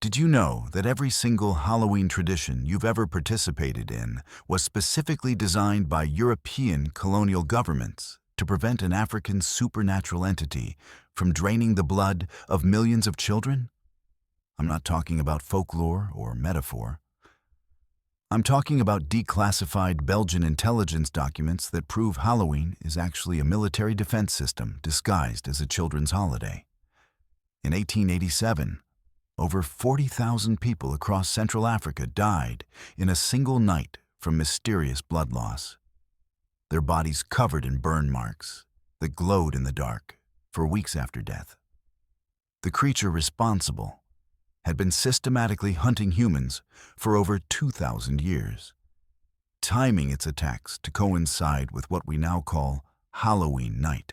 Did you know that every single Halloween tradition you've ever participated in was specifically designed by European colonial governments to prevent an African supernatural entity from draining the blood of millions of children? I'm not talking about folklore or metaphor. I'm talking about declassified Belgian intelligence documents that prove Halloween is actually a military defense system disguised as a children's holiday. In 1887, over 40,000 people across Central Africa died in a single night from mysterious blood loss, their bodies covered in burn marks that glowed in the dark for weeks after death. The creature responsible had been systematically hunting humans for over 2,000 years, timing its attacks to coincide with what we now call Halloween night.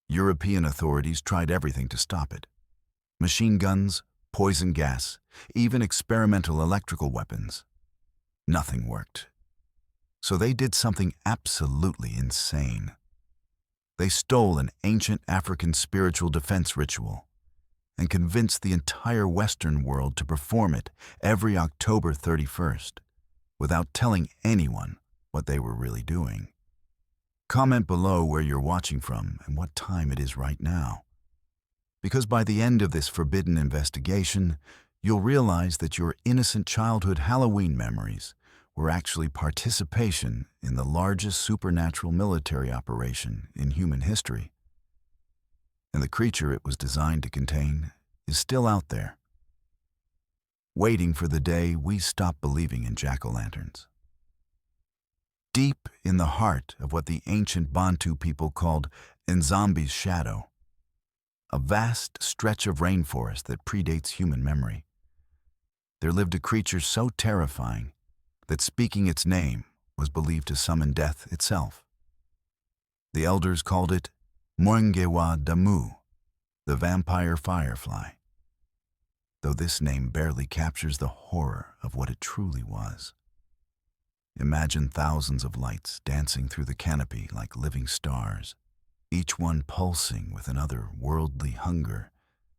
European authorities tried everything to stop it. Machine guns, poison gas, even experimental electrical weapons. Nothing worked. So they did something absolutely insane. They stole an ancient African spiritual defense ritual and convinced the entire Western world to perform it every October 31st without telling anyone what they were really doing. Comment below where you're watching from and what time it is right now. Because by the end of this forbidden investigation, you'll realize that your innocent childhood Halloween memories were actually participation in the largest supernatural military operation in human history. And the creature it was designed to contain is still out there, waiting for the day we stop believing in jack-o'-lanterns. Deep in the heart of what the ancient Bantu people called Nzambi's shadow, a vast stretch of rainforest that predates human memory, there lived a creature so terrifying that speaking its name was believed to summon death itself. The elders called it Mwengewa Damu, the Vampire Firefly, though this name barely captures the horror of what it truly was. Imagine thousands of lights dancing through the canopy like living stars, each one pulsing with an otherworldly hunger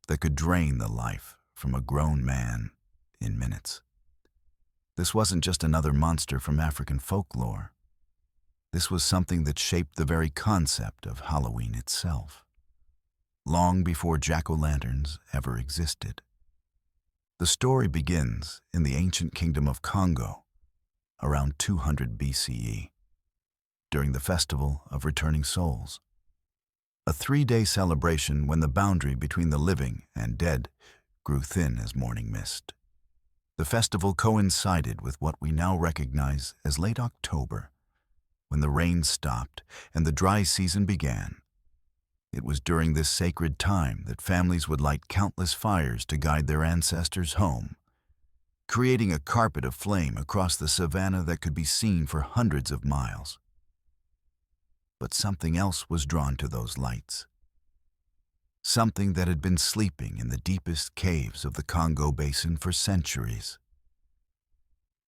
that could drain the life from a grown man in minutes. This wasn't just another monster from African folklore. This was something that shaped the very concept of Halloween itself, long before jack-o'-lanterns ever existed. The story begins in the ancient kingdom of Congo, around 200 BCE, during the Festival of Returning Souls, a 3-day celebration when the boundary between the living and dead grew thin as morning mist. The festival coincided with what we now recognize as late October, when the rain stopped and the dry season began. It was during this sacred time that families would light countless fires to guide their ancestors home, creating a carpet of flame across the savanna that could be seen for hundreds of miles. But something else was drawn to those lights. Something that had been sleeping in the deepest caves of the Congo basin for centuries,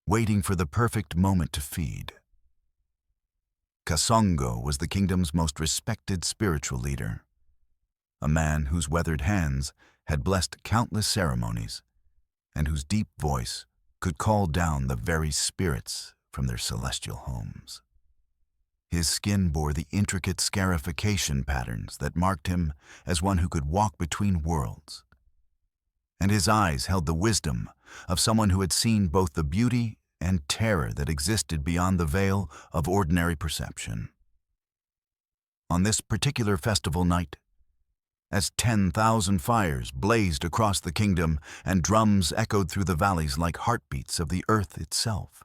waiting for the perfect moment to feed. Kasongo was the kingdom's most respected spiritual leader, a man whose weathered hands had blessed countless ceremonies and whose deep voice could call down the very spirits from their celestial homes. His skin bore the intricate scarification patterns that marked him as one who could walk between worlds, and his eyes held the wisdom of someone who had seen both the beauty and terror that existed beyond the veil of ordinary perception. On this particular festival night, as 10,000 fires blazed across the kingdom and drums echoed through the valleys like heartbeats of the earth itself,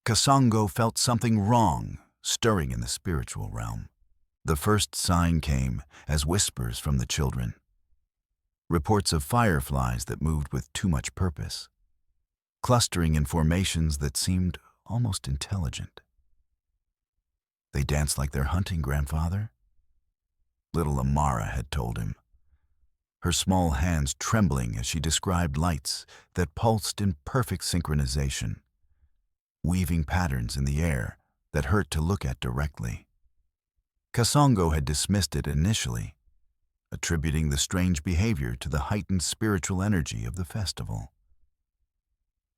Kasongo felt something wrong stirring in the spiritual realm. The first sign came as whispers from the children, reports of fireflies that moved with too much purpose, clustering in formations that seemed almost intelligent. "They dance like they're hunting, grandfather," little Amara had told him, her small hands trembling as she described lights that pulsed in perfect synchronization, weaving patterns in the air that hurt to look at directly. Kasongo had dismissed it initially, attributing the strange behavior to the heightened spiritual energy of the festival.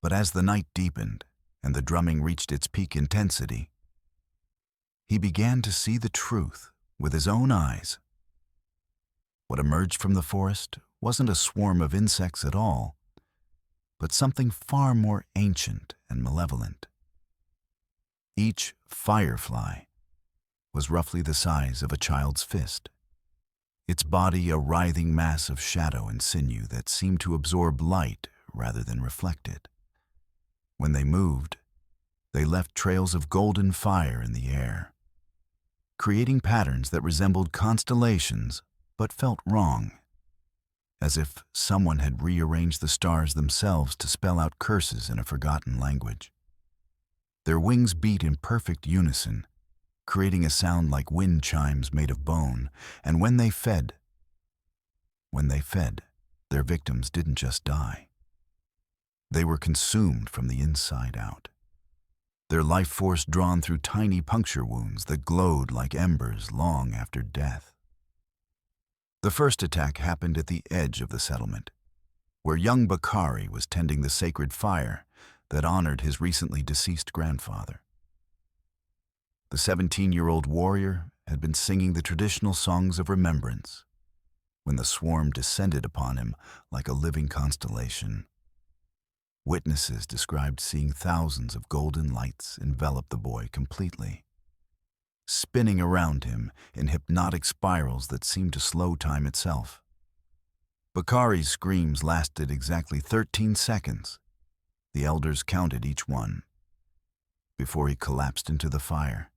But as the night deepened and the drumming reached its peak intensity, he began to see the truth with his own eyes. What emerged from the forest wasn't a swarm of insects at all, but something far more ancient and malevolent. Each firefly was roughly the size of a child's fist, its body a writhing mass of shadow and sinew that seemed to absorb light rather than reflect it. When they moved, they left trails of golden fire in the air, creating patterns that resembled constellations but felt wrong, as if someone had rearranged the stars themselves to spell out curses in a forgotten language. Their wings beat in perfect unison, creating a sound like wind chimes made of bone, and when they fed, their victims didn't just die. They were consumed from the inside out, their life force drawn through tiny puncture wounds that glowed like embers long after death. The first attack happened at the edge of the settlement, where young Bakari was tending the sacred fire that honored his recently deceased grandfather. The 17-year-old warrior had been singing the traditional songs of remembrance when the swarm descended upon him like a living constellation. Witnesses described seeing thousands of golden lights envelop the boy completely, spinning around him in hypnotic spirals that seemed to slow time itself. Bakari's screams lasted exactly 13 seconds. The elders counted each one, before he collapsed into the fire,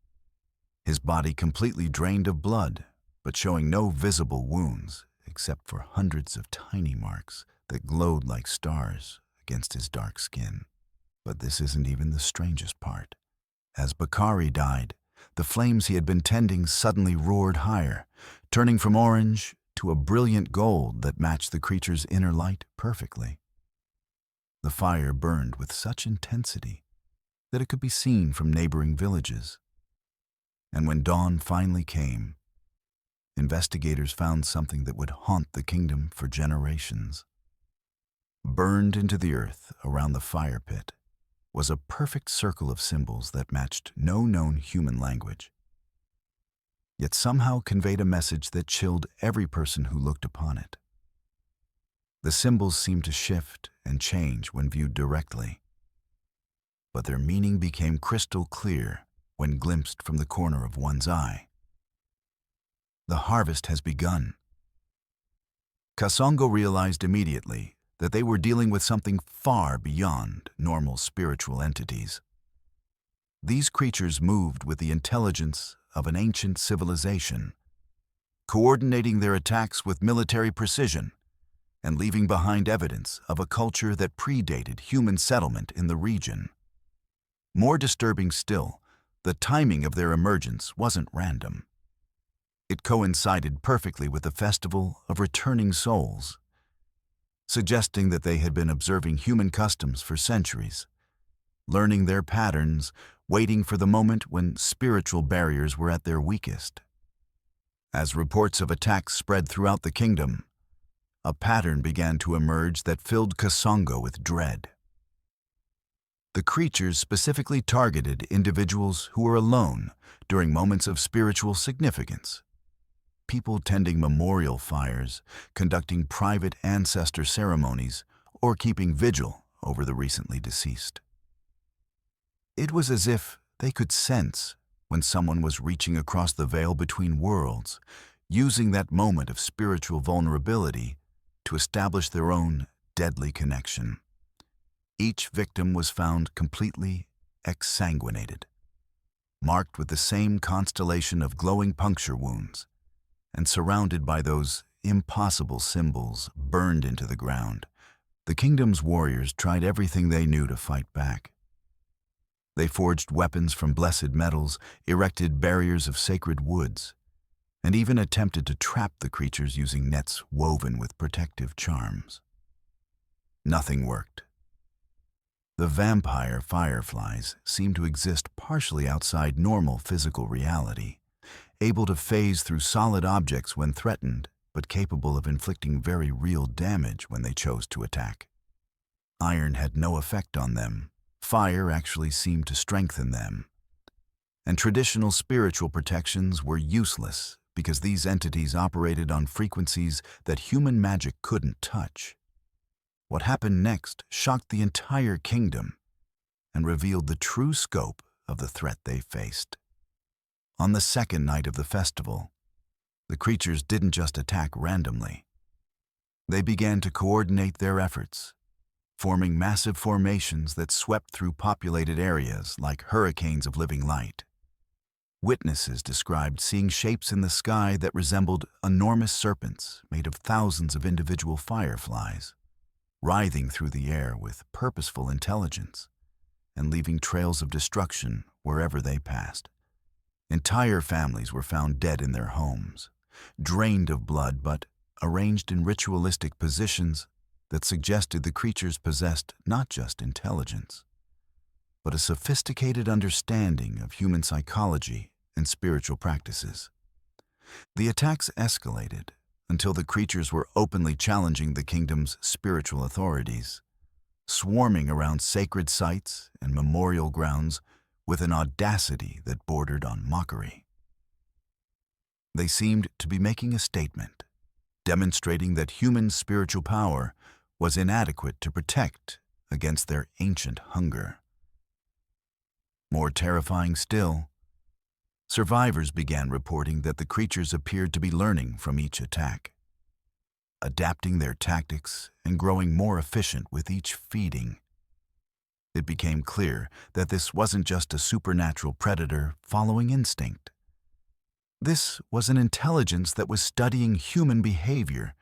his body completely drained of blood, but showing no visible wounds except for hundreds of tiny marks that glowed like stars against his dark skin. But this isn't even the strangest part. As Bakari died, the flames he had been tending suddenly roared higher, turning from orange to a brilliant gold that matched the creature's inner light perfectly. The fire burned with such intensity that it could be seen from neighboring villages. And when dawn finally came, investigators found something that would haunt the kingdom for generations. Burned into the earth around the fire pit was a perfect circle of symbols that matched no known human language, yet somehow conveyed a message that chilled every person who looked upon it. The symbols seemed to shift and change when viewed directly, but their meaning became crystal clear when glimpsed from the corner of one's eye. The harvest has begun. Congo realized immediately that they were dealing with something far beyond normal spiritual entities. These creatures moved with the intelligence of an ancient civilization, coordinating their attacks with military precision and leaving behind evidence of a culture that predated human settlement in the region. More disturbing still, the timing of their emergence wasn't random. It coincided perfectly with the festival of returning souls, suggesting that they had been observing human customs for centuries, learning their patterns, waiting for the moment when spiritual barriers were at their weakest. As reports of attacks spread throughout the kingdom, a pattern began to emerge that filled Congo with dread. The creatures specifically targeted individuals who were alone during moments of spiritual significance. People tending memorial fires, conducting private ancestor ceremonies, or keeping vigil over the recently deceased. It was as if they could sense when someone was reaching across the veil between worlds, using that moment of spiritual vulnerability to establish their own deadly connection. Each victim was found completely exsanguinated, marked with the same constellation of glowing puncture wounds, and surrounded by those impossible symbols burned into the ground. The kingdom's warriors tried everything they knew to fight back. They forged weapons from blessed metals, erected barriers of sacred woods, and even attempted to trap the creatures using nets woven with protective charms. Nothing worked. The vampire fireflies seemed to exist partially outside normal physical reality, able to phase through solid objects when threatened, but capable of inflicting very real damage when they chose to attack. Iron had no effect on them. Fire actually seemed to strengthen them. And traditional spiritual protections were useless because these entities operated on frequencies that human magic couldn't touch. What happened next shocked the entire kingdom and revealed the true scope of the threat they faced. On the second night of the festival, the creatures didn't just attack randomly. They began to coordinate their efforts, forming massive formations that swept through populated areas like hurricanes of living light. Witnesses described seeing shapes in the sky that resembled enormous serpents made of thousands of individual fireflies, writhing through the air with purposeful intelligence and leaving trails of destruction wherever they passed. Entire families were found dead in their homes, drained of blood but arranged in ritualistic positions that suggested the creatures possessed not just intelligence, but a sophisticated understanding of human psychology and spiritual practices. The attacks escalated until the creatures were openly challenging the kingdom's spiritual authorities, swarming around sacred sites and memorial grounds with an audacity that bordered on mockery. They seemed to be making a statement, demonstrating that human spiritual power was inadequate to protect against their ancient hunger. More terrifying still, survivors began reporting that the creatures appeared to be learning from each attack, adapting their tactics and growing more efficient with each feeding. It became clear that this wasn't just a supernatural predator following instinct. This was an intelligence that was studying human behavior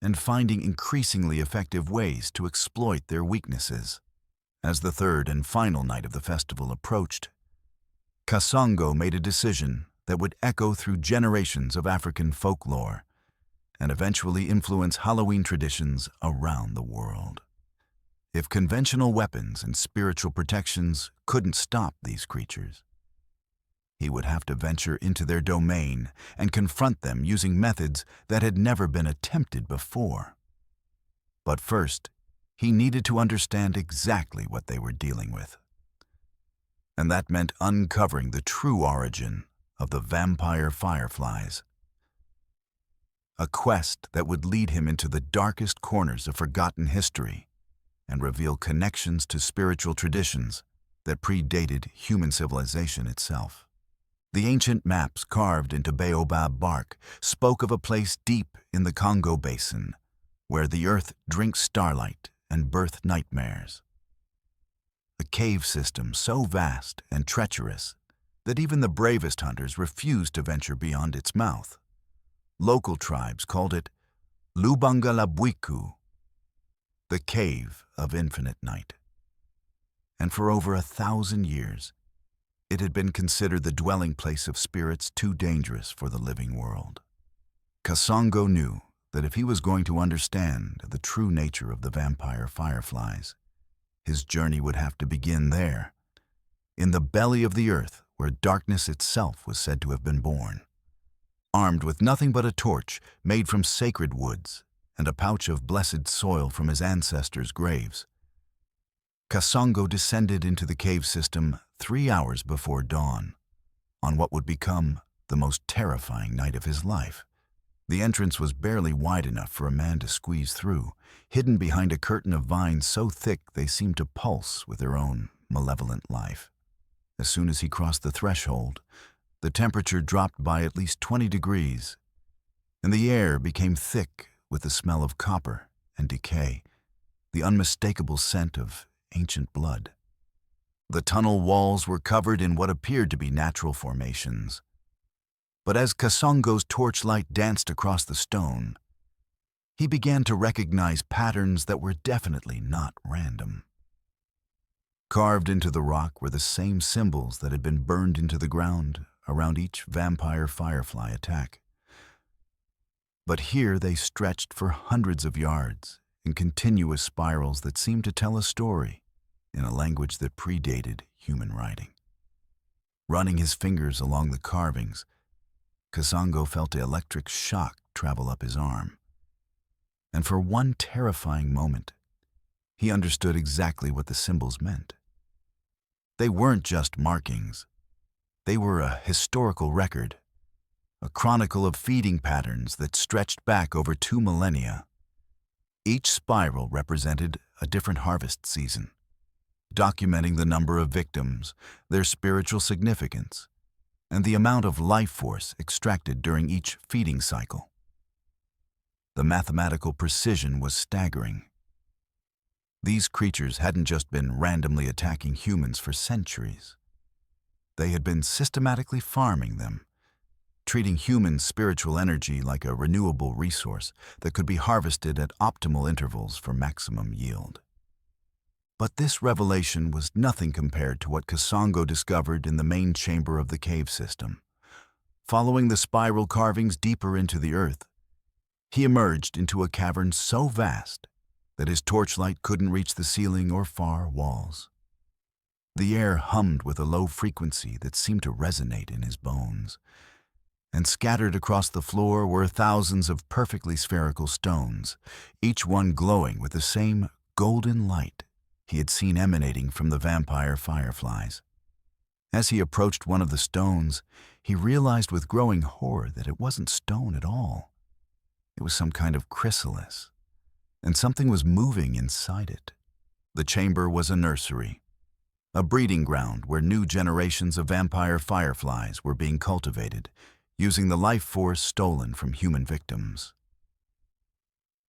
and finding increasingly effective ways to exploit their weaknesses. As the third and final night of the festival approached, Congo made a decision that would echo through generations of African folklore and eventually influence Halloween traditions around the world. If conventional weapons and spiritual protections couldn't stop these creatures, he would have to venture into their domain and confront them using methods that had never been attempted before. But first, he needed to understand exactly what they were dealing with. And that meant uncovering the true origin of the Vampire Fireflies. A quest that would lead him into the darkest corners of forgotten history and reveal connections to spiritual traditions that predated human civilization itself. The ancient maps carved into baobab bark spoke of a place deep in the Congo basin where the earth drinks starlight and birth nightmares. A cave system so vast and treacherous that even the bravest hunters refused to venture beyond its mouth. Local tribes called it Lubanga la Bwiku, the Cave of Infinite Night. And for over 1,000 years, it had been considered the dwelling place of spirits too dangerous for the living world. Congo knew that if he was going to understand the true nature of the vampire fireflies, his journey would have to begin there, in the belly of the earth where darkness itself was said to have been born. Armed with nothing but a torch made from sacred woods and a pouch of blessed soil from his ancestors' graves, Congo descended into the cave system 3 hours before dawn, on what would become the most terrifying night of his life. The entrance was barely wide enough for a man to squeeze through, hidden behind a curtain of vines so thick they seemed to pulse with their own malevolent life. As soon as he crossed the threshold, the temperature dropped by at least 20 degrees, and the air became thick with the smell of copper and decay, the unmistakable scent of ancient blood. The tunnel walls were covered in what appeared to be natural formations. But as Congo's torchlight danced across the stone, he began to recognize patterns that were definitely not random. Carved into the rock were the same symbols that had been burned into the ground around each vampire firefly attack. But here they stretched for hundreds of yards in continuous spirals that seemed to tell a story in a language that predated human writing. Running his fingers along the carvings, Congo felt the electric shock travel up his arm. And for one terrifying moment, he understood exactly what the symbols meant. They weren't just markings. They were a historical record, a chronicle of feeding patterns that stretched back over 2 millennia. Each spiral represented a different harvest season, documenting the number of victims, their spiritual significance, and the amount of life force extracted during each feeding cycle. The mathematical precision was staggering. These creatures hadn't just been randomly attacking humans for centuries. They had been systematically farming them, treating human spiritual energy like a renewable resource that could be harvested at optimal intervals for maximum yield. But this revelation was nothing compared to what Congo discovered in the main chamber of the cave system. Following the spiral carvings deeper into the earth, he emerged into a cavern so vast that his torchlight couldn't reach the ceiling or far walls. The air hummed with a low frequency that seemed to resonate in his bones, and scattered across the floor were thousands of perfectly spherical stones, each one glowing with the same golden light he had seen emanating from the vampire fireflies. As he approached one of the stones, he realized with growing horror that it wasn't stone at all. It was some kind of chrysalis, and something was moving inside it. The chamber was a nursery, a breeding ground where new generations of vampire fireflies were being cultivated, using the life force stolen from human victims.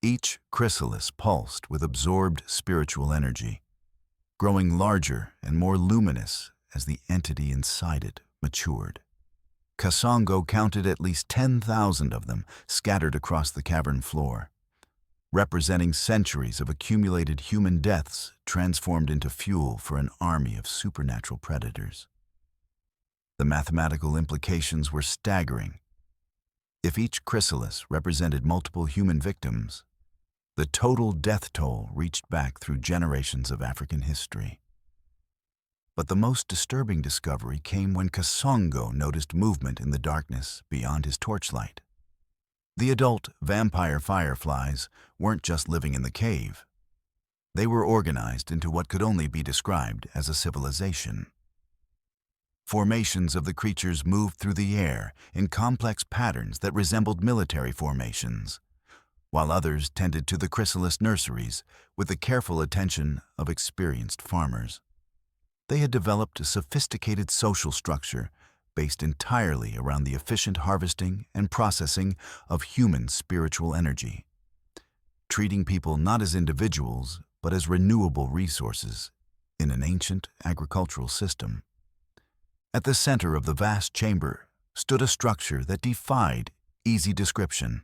Each chrysalis pulsed with absorbed spiritual energy, growing larger and more luminous as the entity inside it matured. Congo counted at least 10,000 of them scattered across the cavern floor, representing centuries of accumulated human deaths transformed into fuel for an army of supernatural predators. The mathematical implications were staggering. If each chrysalis represented multiple human victims, the total death toll reached back through generations of African history. But the most disturbing discovery came when Congo noticed movement in the darkness beyond his torchlight. The adult vampire fireflies weren't just living in the cave. They were organized into what could only be described as a civilization. Formations of the creatures moved through the air in complex patterns that resembled military formations, while others tended to the chrysalis nurseries with the careful attention of experienced farmers. They had developed a sophisticated social structure based entirely around the efficient harvesting and processing of human spiritual energy, treating people not as individuals but as renewable resources in an ancient agricultural system. At the center of the vast chamber stood a structure that defied easy description.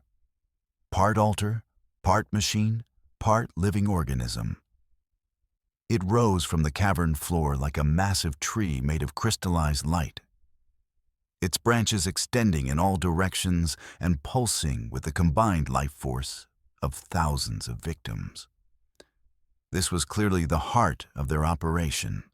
Part altar, part machine, part living organism. It rose from the cavern floor like a massive tree made of crystallized light, its branches extending in all directions and pulsing with the combined life force of thousands of victims. This was clearly the heart of their operation,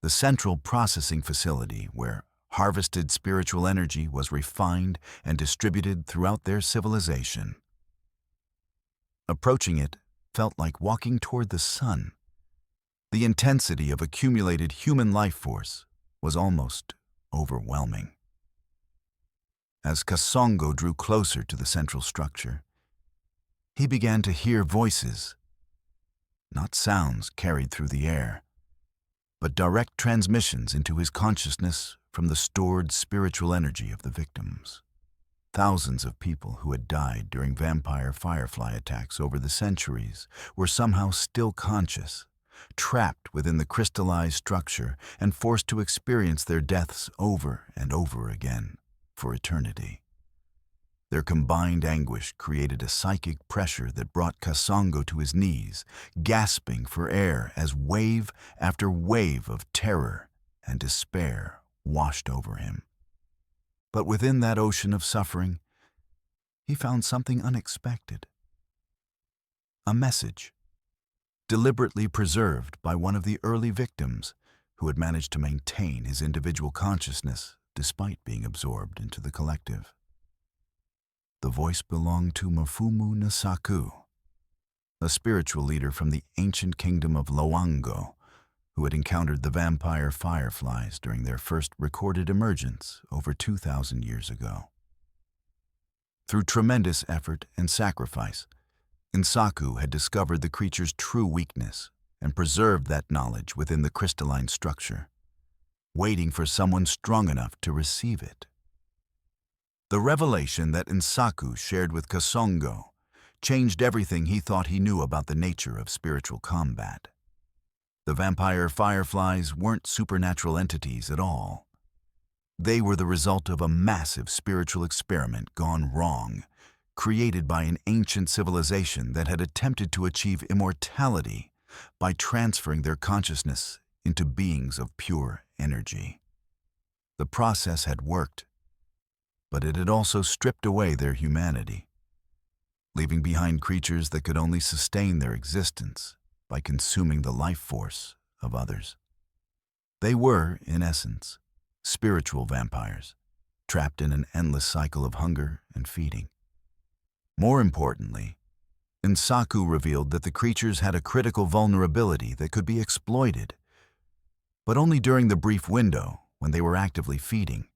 the central processing facility where harvested spiritual energy was refined and distributed throughout their civilization. Approaching it felt like walking toward the sun. The intensity of accumulated human life force was almost overwhelming. As Congo drew closer to the central structure, he began to hear voices, not sounds carried through the air, but direct transmissions into his consciousness from the stored spiritual energy of the victims. Thousands of people who had died during vampire firefly attacks over the centuries were somehow still conscious, trapped within the crystallized structure and forced to experience their deaths over and over again for eternity. Their combined anguish created a psychic pressure that brought Congo to his knees, gasping for air as wave after wave of terror and despair washed over him. But within that ocean of suffering, he found something unexpected. A message, deliberately preserved by one of the early victims who had managed to maintain his individual consciousness despite being absorbed into the collective. The voice belonged to Mfumu Nsaku, a spiritual leader from the ancient kingdom of Loango, who had encountered the vampire fireflies during their first recorded emergence over 2,000 years ago. Through tremendous effort and sacrifice, Nsaku had discovered the creature's true weakness and preserved that knowledge within the crystalline structure, waiting for someone strong enough to receive it. The revelation that Nsaku shared with Kasongo changed everything he thought he knew about the nature of spiritual combat. The vampire fireflies weren't supernatural entities at all. They were the result of a massive spiritual experiment gone wrong, created by an ancient civilization that had attempted to achieve immortality by transferring their consciousness into beings of pure energy. The process had worked, but it had also stripped away their humanity, leaving behind creatures that could only sustain their existence by consuming the life force of others. They were, in essence, spiritual vampires, trapped in an endless cycle of hunger and feeding. More importantly, Nsaku revealed that the creatures had a critical vulnerability that could be exploited, but only during the brief window when they were actively feeding,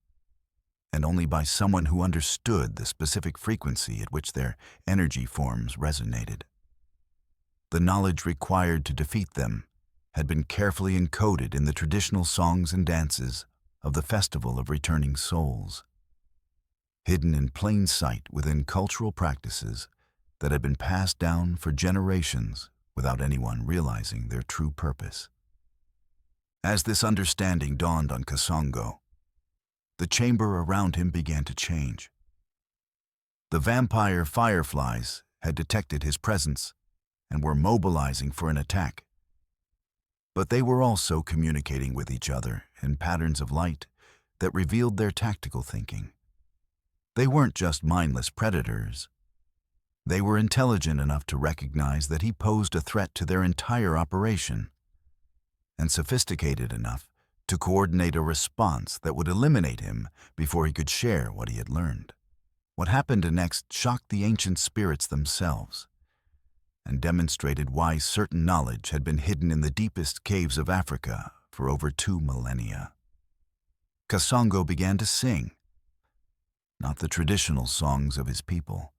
and only by someone who understood the specific frequency at which their energy forms resonated. The knowledge required to defeat them had been carefully encoded in the traditional songs and dances of the Festival of Returning Souls, hidden in plain sight within cultural practices that had been passed down for generations without anyone realizing their true purpose. As this understanding dawned on Kasongo, the chamber around him began to change. The vampire fireflies had detected his presence and were mobilizing for an attack. But they were also communicating with each other in patterns of light that revealed their tactical thinking. They weren't just mindless predators. They were intelligent enough to recognize that he posed a threat to their entire operation, and sophisticated enough to coordinate a response that would eliminate him before he could share what he had learned. What happened next shocked the ancient spirits themselves, and demonstrated why certain knowledge had been hidden in the deepest caves of Africa for over 2 millennia. Kasongo began to sing, not the traditional songs of his people,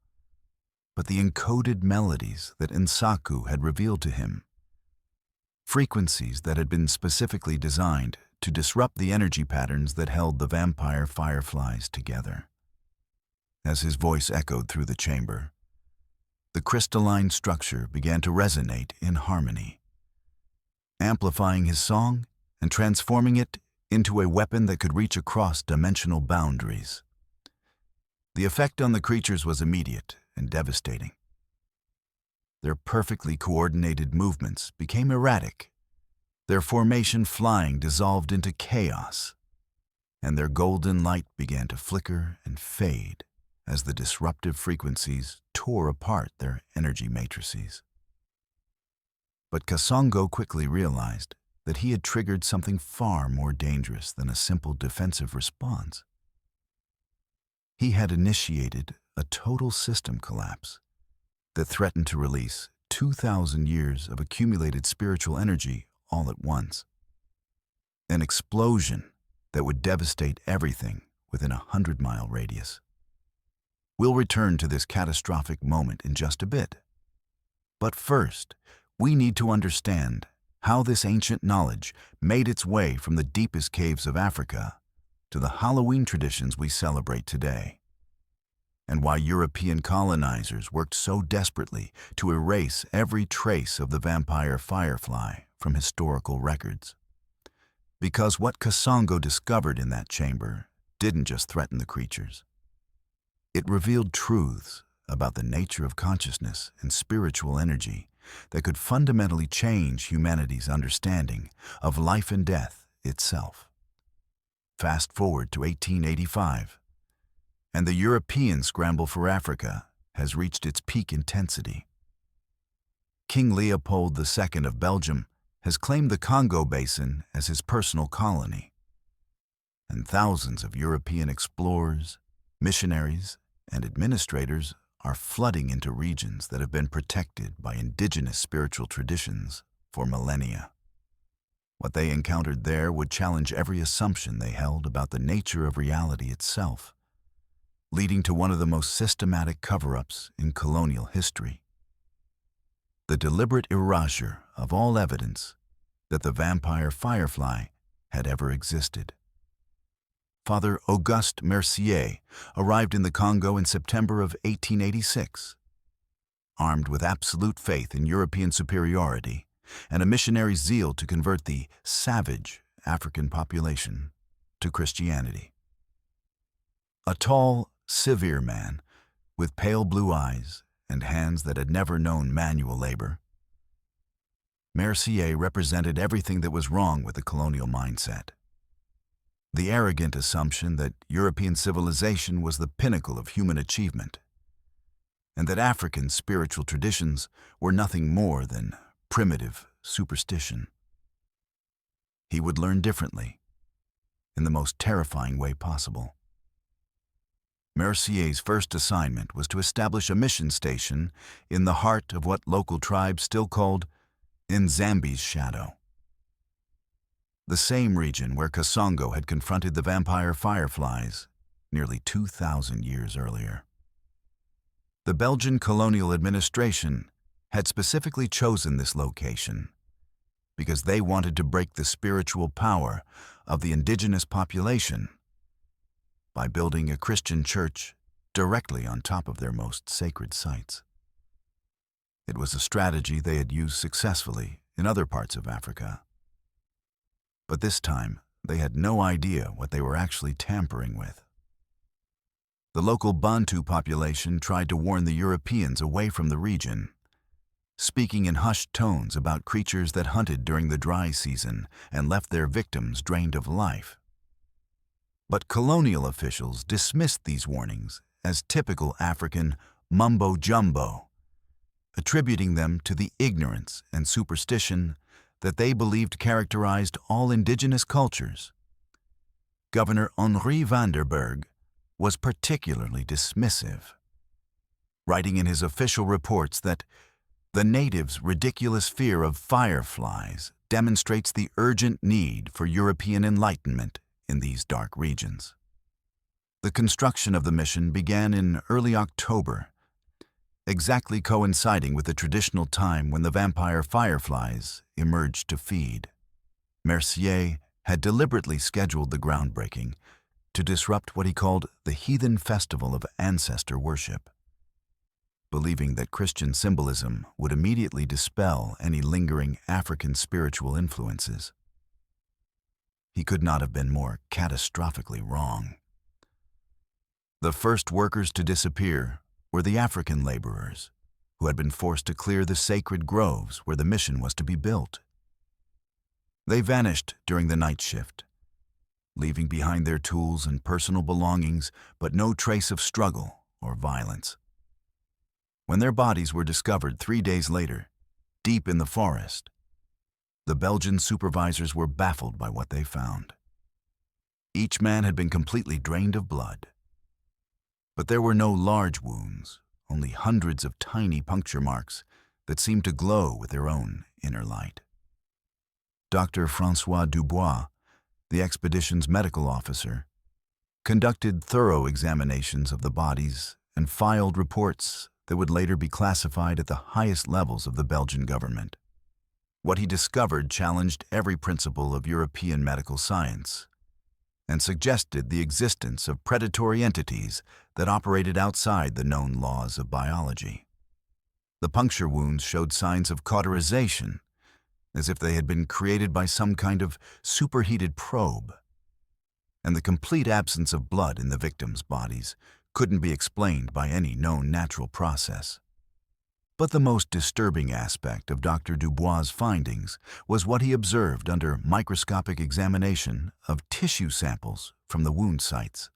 but the encoded melodies that Nsaku had revealed to him, frequencies that had been specifically designed to disrupt the energy patterns that held the vampire fireflies together. As his voice echoed through the chamber, the crystalline structure began to resonate in harmony, amplifying his song and transforming it into a weapon that could reach across dimensional boundaries. The effect on the creatures was immediate and devastating. Their perfectly coordinated movements became erratic, their formation flying dissolved into chaos, and their golden light began to flicker and fade as the disruptive frequencies tore apart their energy matrices. But Kasongo quickly realized that he had triggered something far more dangerous than a simple defensive response. He had initiated a total system collapse that threatened to release 2,000 years of accumulated spiritual energy all at once. An explosion that would devastate everything within a 100-mile radius. We'll return to this catastrophic moment in just a bit. But first, we need to understand how this ancient knowledge made its way from the deepest caves of Africa to the Halloween traditions we celebrate today, and why European colonizers worked so desperately to erase every trace of the vampire firefly from historical records. Because what Kasongo discovered in that chamber didn't just threaten the creatures. It revealed truths about the nature of consciousness and spiritual energy that could fundamentally change humanity's understanding of life and death itself. Fast forward to 1885, and the European scramble for Africa has reached its peak intensity. King Leopold II of Belgium has claimed the Congo basin as his personal colony, and thousands of European explorers, missionaries, and administrators are flooding into regions that have been protected by indigenous spiritual traditions for millennia. What they encountered there would challenge every assumption they held about the nature of reality itself, leading to one of the most systematic cover-ups in colonial history: the deliberate erasure of all evidence that the Vampire Firefly had ever existed. Father Auguste Mercier arrived in the Congo in September of 1886, armed with absolute faith in European superiority and a missionary zeal to convert the savage African population to Christianity. A tall, severe man with pale blue eyes and hands that had never known manual labor, Mercier represented everything that was wrong with the colonial mindset. The arrogant assumption that European civilization was the pinnacle of human achievement, and that African spiritual traditions were nothing more than primitive superstition. He would learn differently, in the most terrifying way possible. Mercier's first assignment was to establish a mission station in the heart of what local tribes still called Nzambi's shadow, the same region where Congo had confronted the Vampire Fireflies nearly 2,000 years earlier. The Belgian colonial administration had specifically chosen this location because they wanted to break the spiritual power of the indigenous population by building a Christian church directly on top of their most sacred sites. It was a strategy they had used successfully in other parts of Africa. But this time, they had no idea what they were actually tampering with. The local Bantu population tried to warn the Europeans away from the region, speaking in hushed tones about creatures that hunted during the dry season and left their victims drained of life. But colonial officials dismissed these warnings as typical African mumbo-jumbo, attributing them to the ignorance and superstition that they believed characterized all indigenous cultures. Governor Henri van der Berg was particularly dismissive, writing in his official reports that the natives' ridiculous fear of fireflies demonstrates the urgent need for European enlightenment in these dark regions. The construction of the mission began in early October, exactly coinciding with the traditional time when the vampire fireflies emerged to feed. Mercier had deliberately scheduled the groundbreaking to disrupt what he called the heathen festival of ancestor worship, believing that Christian symbolism would immediately dispel any lingering African spiritual influences. He could not have been more catastrophically wrong. The first workers to disappear were the African laborers, who had been forced to clear the sacred groves where the mission was to be built. They vanished during the night shift, leaving behind their tools and personal belongings, but no trace of struggle or violence. When their bodies were discovered 3 days later, deep in the forest, the Belgian supervisors were baffled by what they found. Each man had been completely drained of blood. But there were no large wounds, only hundreds of tiny puncture marks that seemed to glow with their own inner light. Dr. François Dubois, the expedition's medical officer, conducted thorough examinations of the bodies and filed reports that would later be classified at the highest levels of the Belgian government. What he discovered challenged every principle of European medical science and suggested the existence of predatory entities that operated outside the known laws of biology. The puncture wounds showed signs of cauterization, as if they had been created by some kind of superheated probe. And the complete absence of blood in the victims' bodies couldn't be explained by any known natural process. But the most disturbing aspect of Dr. Dubois' findings was what he observed under microscopic examination of tissue samples from the wound sites.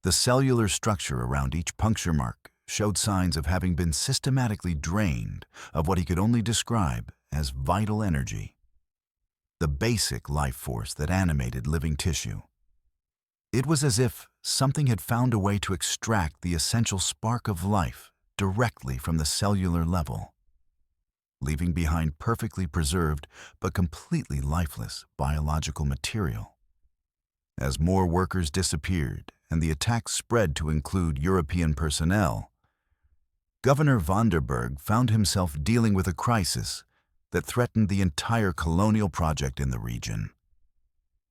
The cellular structure around each puncture mark showed signs of having been systematically drained of what he could only describe as vital energy, the basic life force that animated living tissue. It was as if something had found a way to extract the essential spark of life directly from the cellular level, leaving behind perfectly preserved but completely lifeless biological material. As more workers disappeared and the attacks spread to include European personnel, Governor van der Berg found himself dealing with a crisis that threatened the entire colonial project in the region.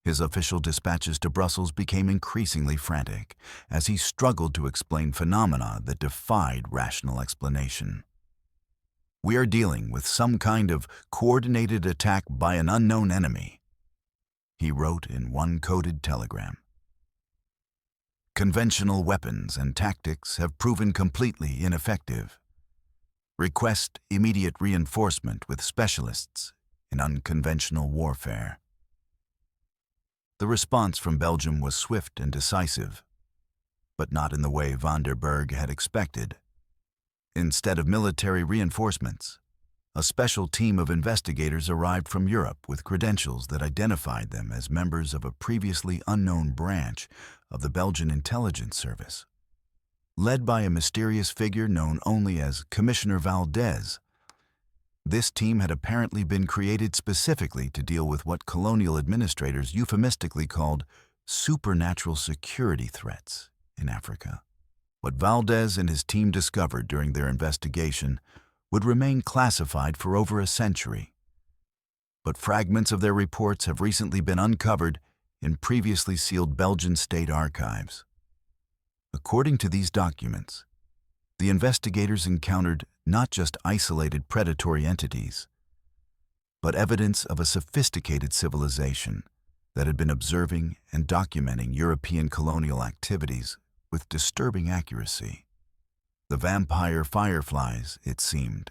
His official dispatches to Brussels became increasingly frantic as he struggled to explain phenomena that defied rational explanation. "We are dealing with some kind of coordinated attack by an unknown enemy," he wrote in one coded telegram. "Conventional weapons and tactics have proven completely ineffective. Request immediate reinforcement with specialists in unconventional warfare." The response from Belgium was swift and decisive, but not in the way van der Berg had expected. Instead of military reinforcements, a special team of investigators arrived from Europe with credentials that identified them as members of a previously unknown branch of the Belgian intelligence service. Led by a mysterious figure known only as Commissioner Valdez, this team had apparently been created specifically to deal with what colonial administrators euphemistically called supernatural security threats in Africa. What Valdez and his team discovered during their investigation would remain classified for over a century, but fragments of their reports have recently been uncovered in previously sealed Belgian state archives. According to these documents, the investigators encountered not just isolated predatory entities, but evidence of a sophisticated civilization that had been observing and documenting European colonial activities with disturbing accuracy. The vampire fireflies, it seemed,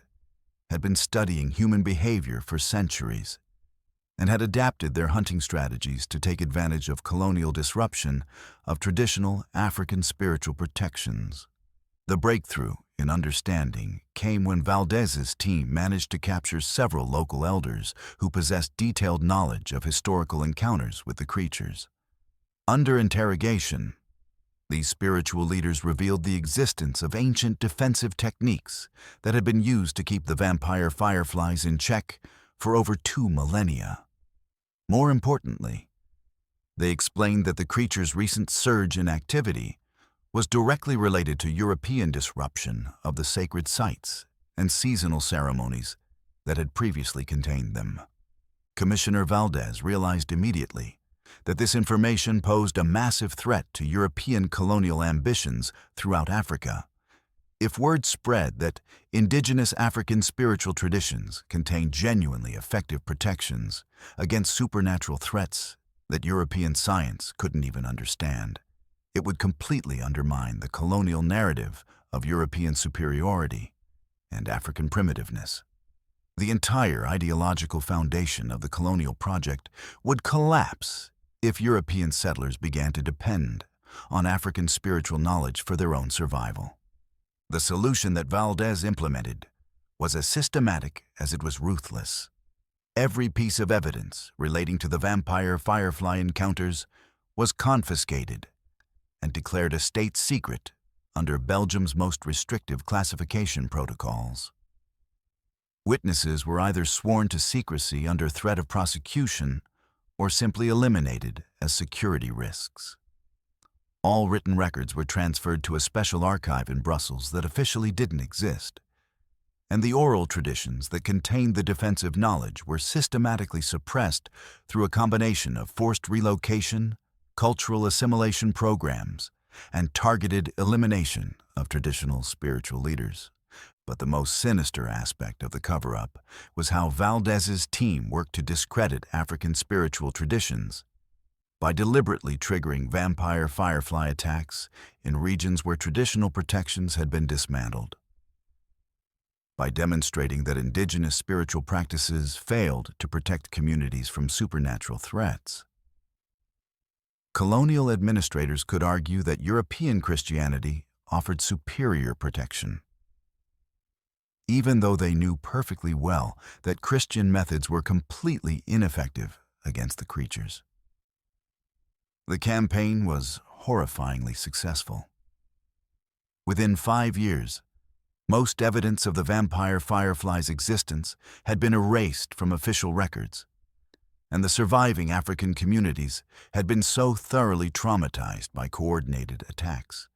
had been studying human behavior for centuries and had adapted their hunting strategies to take advantage of colonial disruption of traditional African spiritual protections. The breakthrough in understanding came when Valdez's team managed to capture several local elders who possessed detailed knowledge of historical encounters with the creatures. Under interrogation, these spiritual leaders revealed the existence of ancient defensive techniques that had been used to keep the vampire fireflies in check for over 2 millennia. More importantly, they explained that the creatures' recent surge in activity was directly related to European disruption of the sacred sites and seasonal ceremonies that had previously contained them. Commissioner Valdez realized immediately that this information posed a massive threat to European colonial ambitions throughout Africa. If word spread that indigenous African spiritual traditions contained genuinely effective protections against supernatural threats that European science couldn't even understand, it would completely undermine the colonial narrative of European superiority and African primitiveness. The entire ideological foundation of the colonial project would collapse if European settlers began to depend on African spiritual knowledge for their own survival. The solution that Valdez implemented was as systematic as it was ruthless. Every piece of evidence relating to the vampire firefly encounters was confiscated and declared a state secret under Belgium's most restrictive classification protocols. Witnesses were either sworn to secrecy under threat of prosecution or simply eliminated as security risks. All written records were transferred to a special archive in Brussels that officially didn't exist, and the oral traditions that contained the defensive knowledge were systematically suppressed through a combination of forced relocation, cultural assimilation programs, and targeted elimination of traditional spiritual leaders. But the most sinister aspect of the cover-up was how Valdez's team worked to discredit African spiritual traditions by deliberately triggering vampire firefly attacks in regions where traditional protections had been dismantled. By demonstrating that indigenous spiritual practices failed to protect communities from supernatural threats, colonial administrators could argue that European Christianity offered superior protection, even though they knew perfectly well that Christian methods were completely ineffective against the creatures. The campaign was horrifyingly successful. Within 5 years, most evidence of the vampire firefly's existence had been erased from official records, and the surviving African communities had been so thoroughly traumatized by coordinated attacks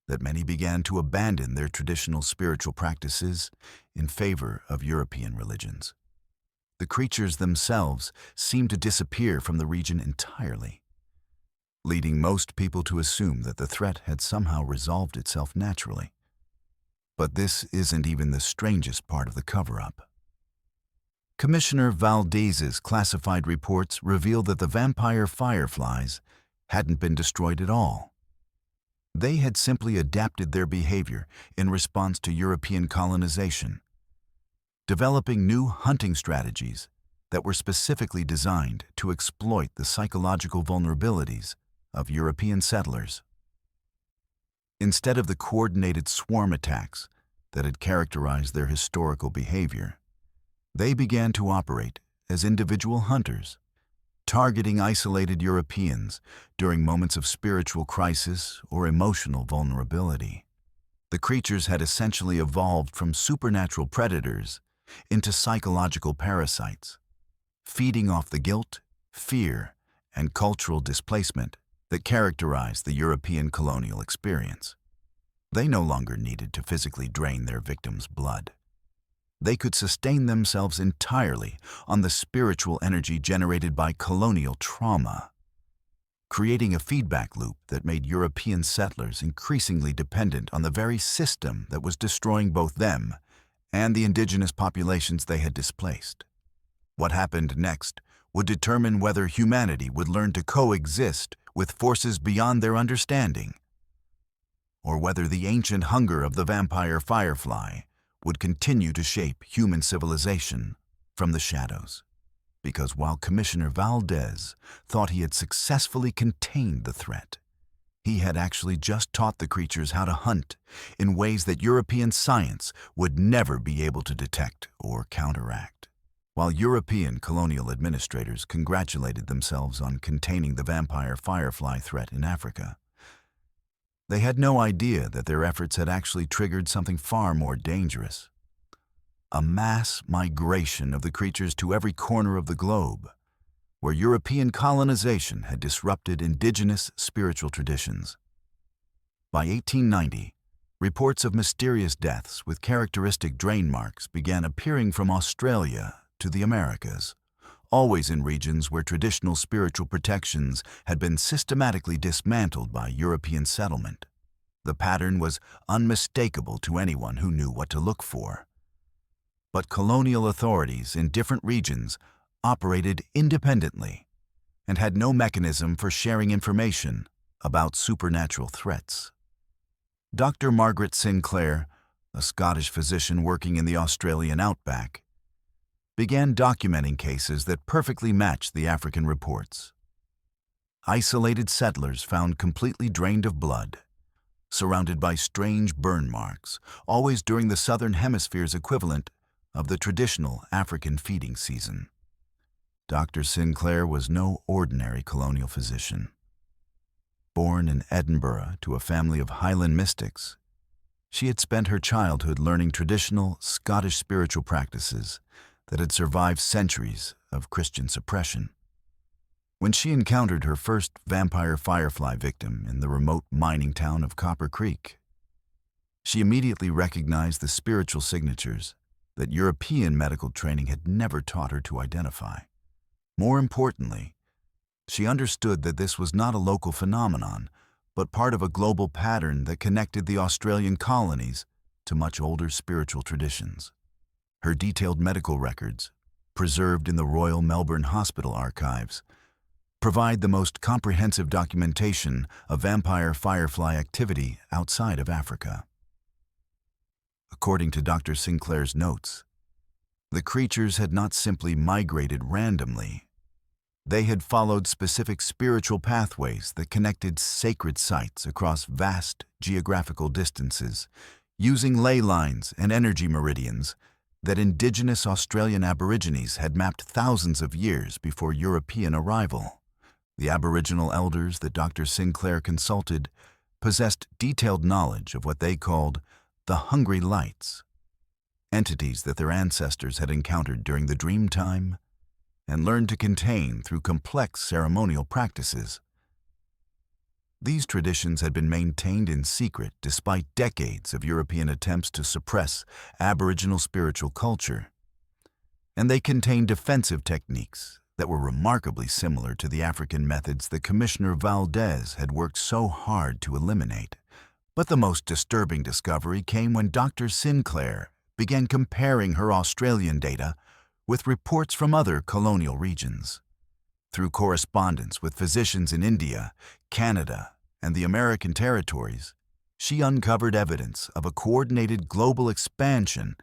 that many began to abandon their traditional spiritual practices in favor of European religions. The creatures themselves seemed to disappear from the region entirely, leading most people to assume that the threat had somehow resolved itself naturally. But this isn't even the strangest part of the cover-up. Commissioner Valdez's classified reports revealed that the vampire fireflies hadn't been destroyed at all. They had simply adapted their behavior in response to European colonization, developing new hunting strategies that were specifically designed to exploit the psychological vulnerabilities of European settlers. Instead of the coordinated swarm attacks that had characterized their historical behavior, they began to operate as individual hunters, targeting isolated Europeans during moments of spiritual crisis or emotional vulnerability. The creatures had essentially evolved from supernatural predators into psychological parasites, feeding off the guilt, fear, and cultural displacement that characterized the European colonial experience. They no longer needed to physically drain their victims' blood. They could sustain themselves entirely on the spiritual energy generated by colonial trauma, creating a feedback loop that made European settlers increasingly dependent on the very system that was destroying both them and the indigenous populations they had displaced. What happened next would determine whether humanity would learn to coexist with forces beyond their understanding, or whether the ancient hunger of the vampire firefly would continue to shape human civilization from the shadows. Because while Commissioner Valdez thought he had successfully contained the threat, he had actually just taught the creatures how to hunt in ways that European science would never be able to detect or counteract. While European colonial administrators congratulated themselves on containing the vampire firefly threat in Africa, they had no idea that their efforts had actually triggered something far more dangerous: a mass migration of the creatures to every corner of the globe, where European colonization had disrupted indigenous spiritual traditions. By 1890, reports of mysterious deaths with characteristic drain marks began appearing from Australia to the Americas, always in regions where traditional spiritual protections had been systematically dismantled by European settlement. The pattern was unmistakable to anyone who knew what to look for. But colonial authorities in different regions operated independently and had no mechanism for sharing information about supernatural threats. Dr. Margaret Sinclair, a Scottish physician working in the Australian outback, began documenting cases that perfectly matched the African reports. Isolated settlers found completely drained of blood, surrounded by strange burn marks, always during the southern hemisphere's equivalent of the traditional African feeding season. Dr. Sinclair was no ordinary colonial physician. Born in Edinburgh to a family of Highland mystics, she had spent her childhood learning traditional Scottish spiritual practices that had survived centuries of Christian suppression. When she encountered her first vampire firefly victim in the remote mining town of Copper Creek, she immediately recognized the spiritual signatures that European medical training had never taught her to identify. More importantly, she understood that this was not a local phenomenon, but part of a global pattern that connected the Australian colonies to much older spiritual traditions. Her detailed medical records, preserved in the Royal Melbourne Hospital archives, provide the most comprehensive documentation of vampire firefly activity outside of Africa. According to Dr. Sinclair's notes, the creatures had not simply migrated randomly. They had followed specific spiritual pathways that connected sacred sites across vast geographical distances, using ley lines and energy meridians that indigenous Australian Aborigines had mapped thousands of years before European arrival. The Aboriginal elders that Dr. Sinclair consulted possessed detailed knowledge of what they called the hungry lights, entities that their ancestors had encountered during the dream time and learned to contain through complex ceremonial practices. These traditions had been maintained in secret despite decades of European attempts to suppress Aboriginal spiritual culture, and they contained defensive techniques that were remarkably similar to the African methods that Commissioner Valdez had worked so hard to eliminate. But the most disturbing discovery came when Dr. Sinclair began comparing her Australian data with reports from other colonial regions. Through correspondence with physicians in India, Canada, and the American territories, she uncovered evidence of a coordinated global expansion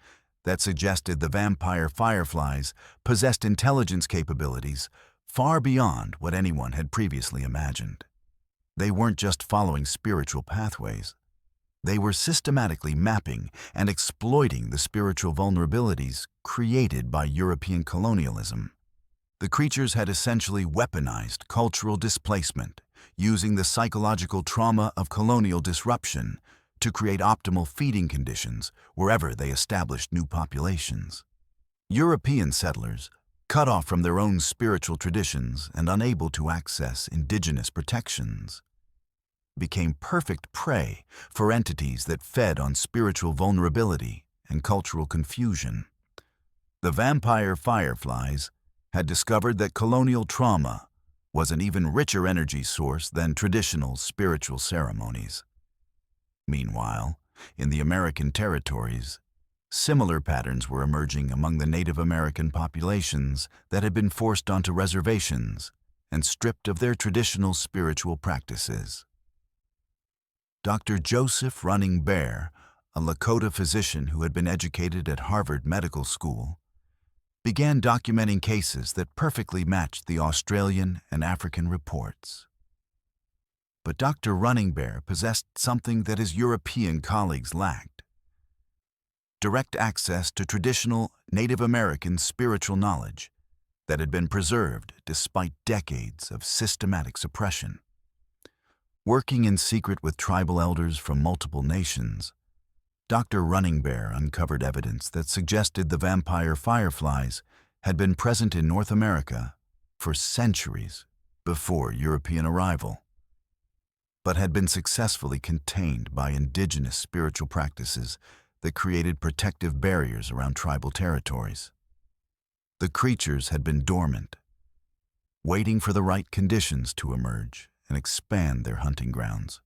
that suggested the vampire fireflies possessed intelligence capabilities far beyond what anyone had previously imagined. They weren't just following spiritual pathways. They were systematically mapping and exploiting the spiritual vulnerabilities created by European colonialism. The creatures had essentially weaponized cultural displacement, using the psychological trauma of colonial disruption to create optimal feeding conditions wherever they established new populations. European settlers, cut off from their own spiritual traditions and unable to access indigenous protections, became perfect prey for entities that fed on spiritual vulnerability and cultural confusion. The vampire fireflies had discovered that colonial trauma was an even richer energy source than traditional spiritual ceremonies. Meanwhile, in the American territories, similar patterns were emerging among the Native American populations that had been forced onto reservations and stripped of their traditional spiritual practices. Dr. Joseph Running Bear, a Lakota physician who had been educated at Harvard Medical School, began documenting cases that perfectly matched the Australian and African reports. But Dr. Running Bear possessed something that his European colleagues lacked: direct access to traditional Native American spiritual knowledge that had been preserved despite decades of systematic suppression. Working in secret with tribal elders from multiple nations, Dr. Running Bear uncovered evidence that suggested the vampire fireflies had been present in North America for centuries before European arrival, but had been successfully contained by indigenous spiritual practices that created protective barriers around tribal territories. The creatures had been dormant, waiting for the right conditions to emerge and expand their hunting grounds.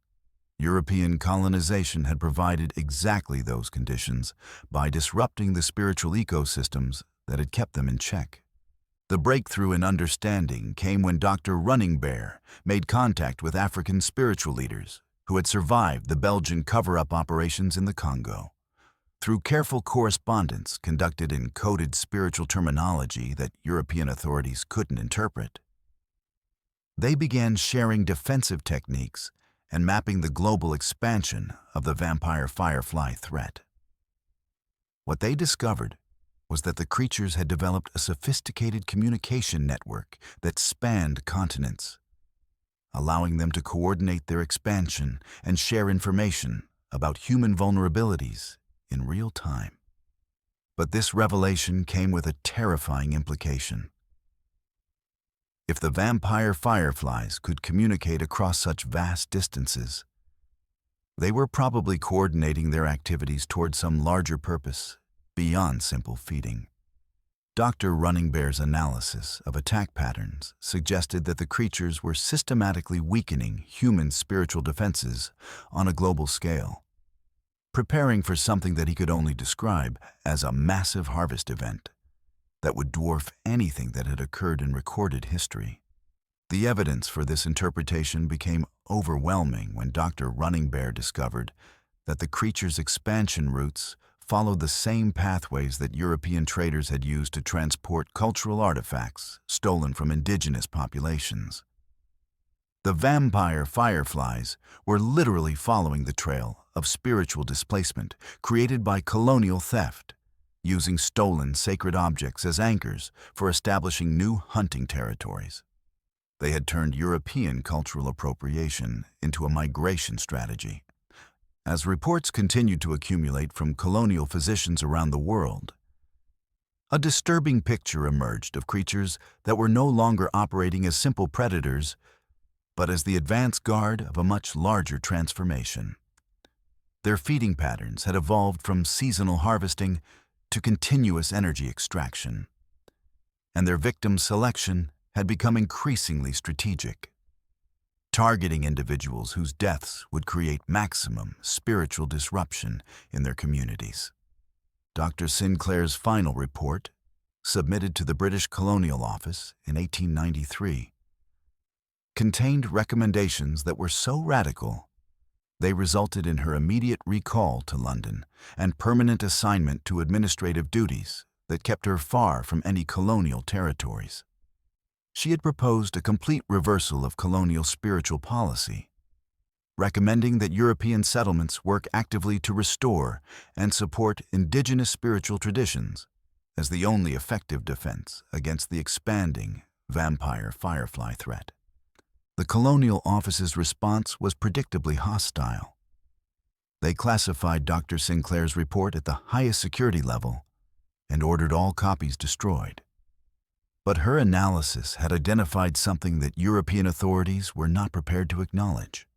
European colonization had provided exactly those conditions by disrupting the spiritual ecosystems that had kept them in check. The breakthrough in understanding came when Dr. Running Bear made contact with African spiritual leaders who had survived the Belgian cover-up operations in the Congo. Through careful correspondence conducted in coded spiritual terminology that European authorities couldn't interpret, they began sharing defensive techniques and mapping the global expansion of the vampire firefly threat. What they discovered was that the creatures had developed a sophisticated communication network that spanned continents, allowing them to coordinate their expansion and share information about human vulnerabilities in real time. But this revelation came with a terrifying implication. If the vampire fireflies could communicate across such vast distances, they were probably coordinating their activities toward some larger purpose beyond simple feeding. Dr. Running Bear's analysis of attack patterns suggested that the creatures were systematically weakening human spiritual defenses on a global scale, preparing for something that he could only describe as a massive harvest event that would dwarf anything that had occurred in recorded history. The evidence for this interpretation became overwhelming when Dr. Running Bear discovered that the creature's expansion routes followed the same pathways that European traders had used to transport cultural artifacts stolen from indigenous populations. The vampire fireflies were literally following the trail of spiritual displacement created by colonial theft, using stolen sacred objects as anchors for establishing new hunting territories. They had turned European cultural appropriation into a migration strategy. As reports continued to accumulate from colonial physicians around the world, a disturbing picture emerged of creatures that were no longer operating as simple predators, but as the advance guard of a much larger transformation. Their feeding patterns had evolved from seasonal harvesting to continuous energy extraction, and their victim selection had become increasingly strategic, targeting individuals whose deaths would create maximum spiritual disruption in their communities. Dr. Sinclair's final report, submitted to the British Colonial Office in 1893, contained recommendations that were so radical they resulted in her immediate recall to London and permanent assignment to administrative duties that kept her far from any colonial territories. She had proposed a complete reversal of colonial spiritual policy, recommending that European settlements work actively to restore and support indigenous spiritual traditions as the only effective defense against the expanding Vampire Firefly threat. The Colonial Office's response was predictably hostile. They classified Dr. Sinclair's report at the highest security level and ordered all copies destroyed. But her analysis had identified something that European authorities were not prepared to acknowledge.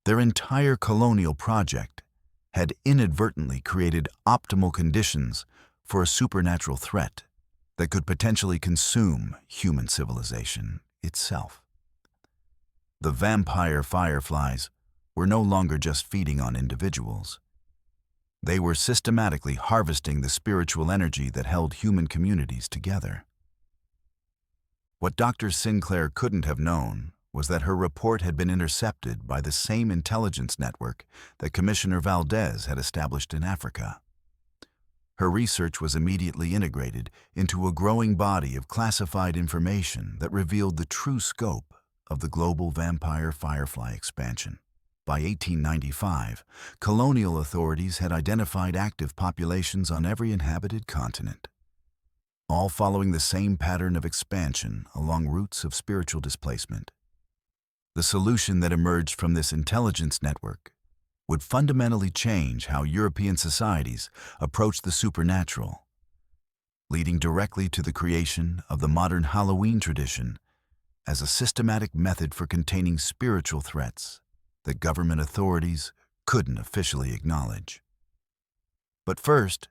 Their entire colonial project had inadvertently created optimal conditions for a supernatural threat that could potentially consume human civilization itself. The vampire fireflies were no longer just feeding on individuals. They were systematically harvesting the spiritual energy that held human communities together. What Dr. Sinclair couldn't have known was that her report had been intercepted by the same intelligence network that Commissioner Valdez had established in Africa. Her research was immediately integrated into a growing body of classified information that revealed the true scope of the global vampire firefly expansion. By 1895, colonial authorities had identified active populations on every inhabited continent, all following the same pattern of expansion along routes of spiritual displacement. The solution that emerged from this intelligence network would fundamentally change how European societies approach the supernatural, leading directly to the creation of the modern Halloween tradition as a systematic method for containing spiritual threats that government authorities couldn't officially acknowledge. But first,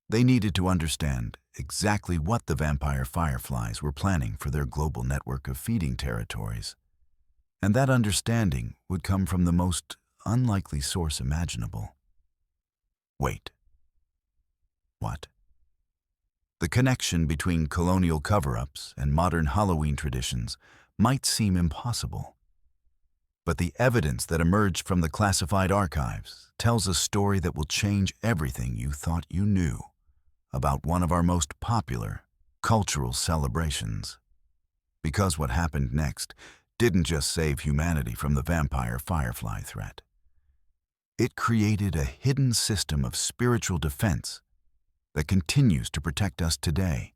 they needed to understand exactly what the vampire fireflies were planning for their global network of feeding territories, and that understanding would come from the most unlikely source imaginable. Wait. What? The connection between colonial cover-ups and modern Halloween traditions might seem impossible, but the evidence that emerged from the classified archives tells a story that will change everything you thought you knew about one of our most popular cultural celebrations. Because what happened next didn't just save humanity from the vampire firefly threat. It created a hidden system of spiritual defense that continues to protect us today,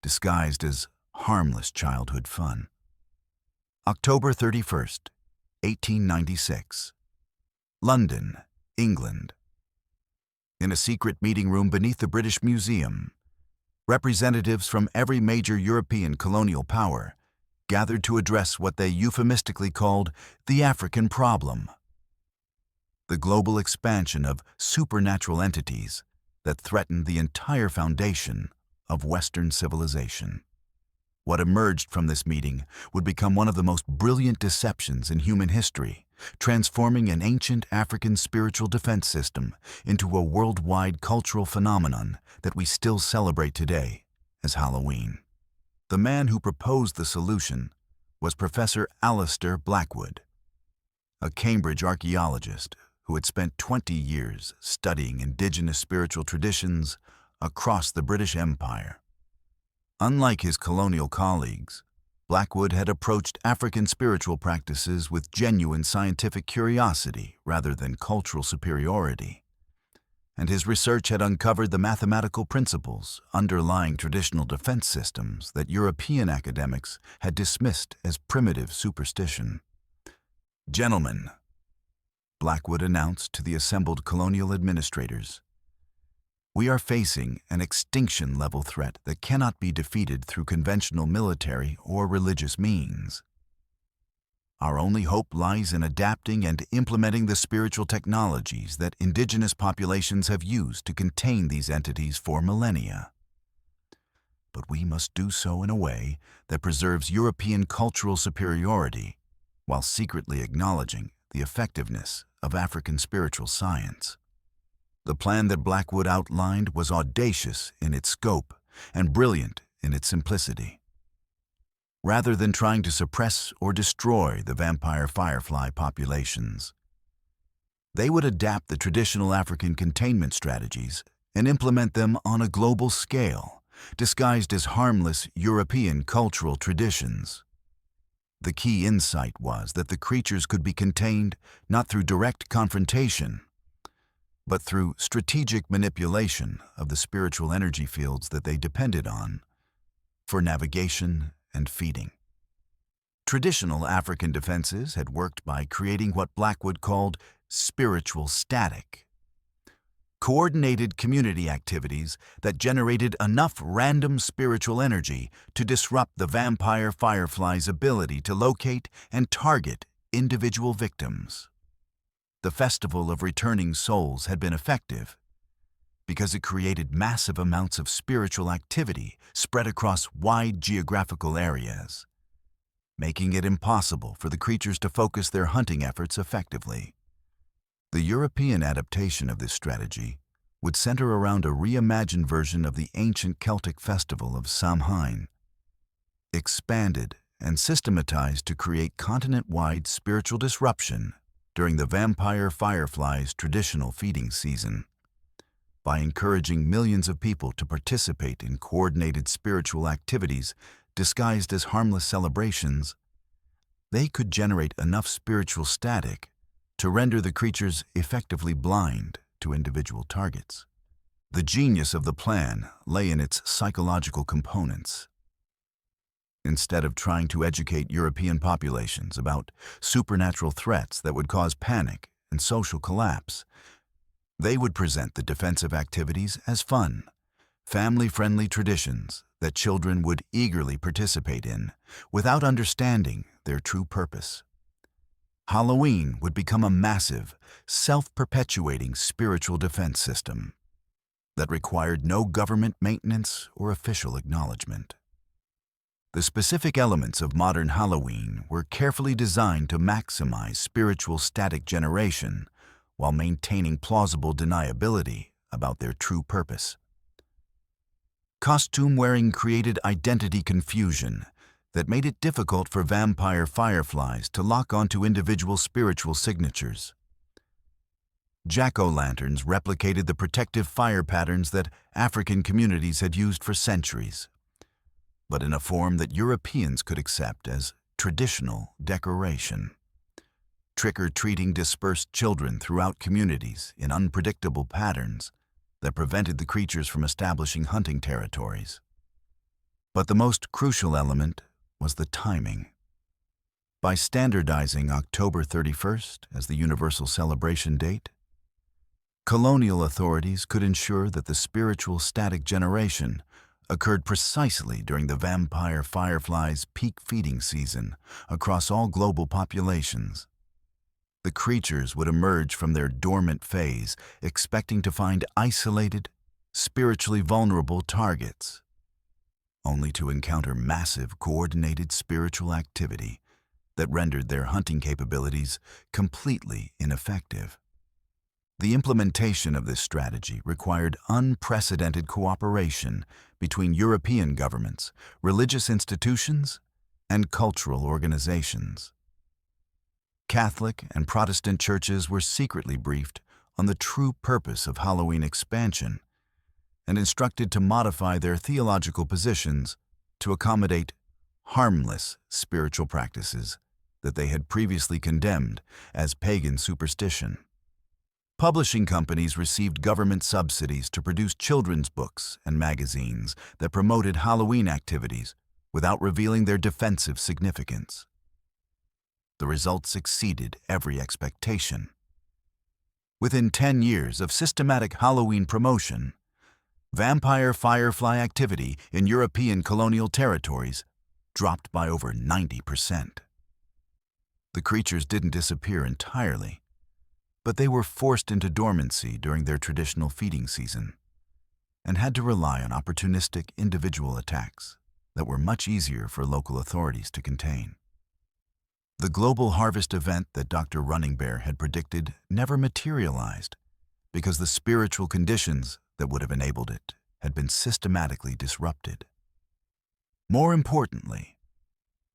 disguised as harmless childhood fun. October 31st, 1896. London, England. In a secret meeting room beneath the British Museum, representatives from every major European colonial power gathered to address what they euphemistically called the African problem, the global expansion of supernatural entities that threatened the entire foundation of Western civilization. What emerged from this meeting would become one of the most brilliant deceptions in human history, transforming an ancient African spiritual defense system into a worldwide cultural phenomenon that we still celebrate today as Halloween. The man who proposed the solution was Professor Alistair Blackwood, a Cambridge archaeologist who had spent 20 years studying indigenous spiritual traditions across the British Empire. Unlike his colonial colleagues, Blackwood had approached African spiritual practices with genuine scientific curiosity rather than cultural superiority. and his research had uncovered the mathematical principles underlying traditional defense systems that European academics had dismissed as primitive superstition. "Gentlemen," Blackwood announced to the assembled colonial administrators, "we are facing an extinction-level threat that cannot be defeated through conventional military or religious means. Our only hope lies in adapting and implementing the spiritual technologies that indigenous populations have used to contain these entities for millennia. But we must do so in a way that preserves European cultural superiority while secretly acknowledging the effectiveness of African spiritual science." The plan that Blackwood outlined was audacious in its scope and brilliant in its simplicity. Rather than trying to suppress or destroy the vampire firefly populations, they would adapt the traditional African containment strategies and implement them on a global scale, disguised as harmless European cultural traditions. The key insight was that the creatures could be contained not through direct confrontation, but through strategic manipulation of the spiritual energy fields that they depended on for navigation and feeding. Traditional African defenses had worked by creating what Blackwood called spiritual static, coordinated community activities that generated enough random spiritual energy to disrupt the vampire firefly's ability to locate and target individual victims. The Festival of Returning Souls had been effective because it created massive amounts of spiritual activity spread across wide geographical areas, making it impossible for the creatures to focus their hunting efforts effectively. The European adaptation of this strategy would center around a reimagined version of the ancient Celtic festival of Samhain, expanded and systematized to create continent-wide spiritual disruption during the vampire firefly's traditional feeding season. By encouraging millions of people to participate in coordinated spiritual activities disguised as harmless celebrations, they could generate enough spiritual static to render the creatures effectively blind to individual targets. The genius of the plan lay in its psychological components. Instead of trying to educate European populations about supernatural threats that would cause panic and social collapse, they would present the defensive activities as fun, family-friendly traditions that children would eagerly participate in without understanding their true purpose. Halloween would become a massive, self-perpetuating spiritual defense system that required no government maintenance or official acknowledgement. The specific elements of modern Halloween were carefully designed to maximize spiritual static generation while maintaining plausible deniability about their true purpose. Costume wearing created identity confusion that made it difficult for vampire fireflies to lock onto individual spiritual signatures. Jack-o'-lanterns replicated the protective fire patterns that African communities had used for centuries, but in a form that Europeans could accept as traditional decoration. Trick-or-treating dispersed children throughout communities in unpredictable patterns that prevented the creatures from establishing hunting territories. But the most crucial element was the timing. By standardizing October 31st as the universal celebration date, colonial authorities could ensure that the spiritual static generation occurred precisely during the vampire firefly's peak feeding season across all global populations. The creatures would emerge from their dormant phase, expecting to find isolated, spiritually vulnerable targets, only to encounter massive, coordinated spiritual activity that rendered their hunting capabilities completely ineffective. The implementation of this strategy required unprecedented cooperation between European governments, religious institutions, and cultural organizations. Catholic and Protestant churches were secretly briefed on the true purpose of Halloween expansion and instructed to modify their theological positions to accommodate harmless spiritual practices that they had previously condemned as pagan superstition. Publishing companies received government subsidies to produce children's books and magazines that promoted Halloween activities without revealing their defensive significance. The results exceeded every expectation. Within 10 years of systematic Halloween promotion, Vampire Firefly activity in European colonial territories dropped by over 90%. The creatures didn't disappear entirely, but they were forced into dormancy during their traditional feeding season and had to rely on opportunistic individual attacks that were much easier for local authorities to contain. The global harvest event that Dr. Running Bear had predicted never materialized because the spiritual conditions that would have enabled it had been systematically disrupted. More importantly,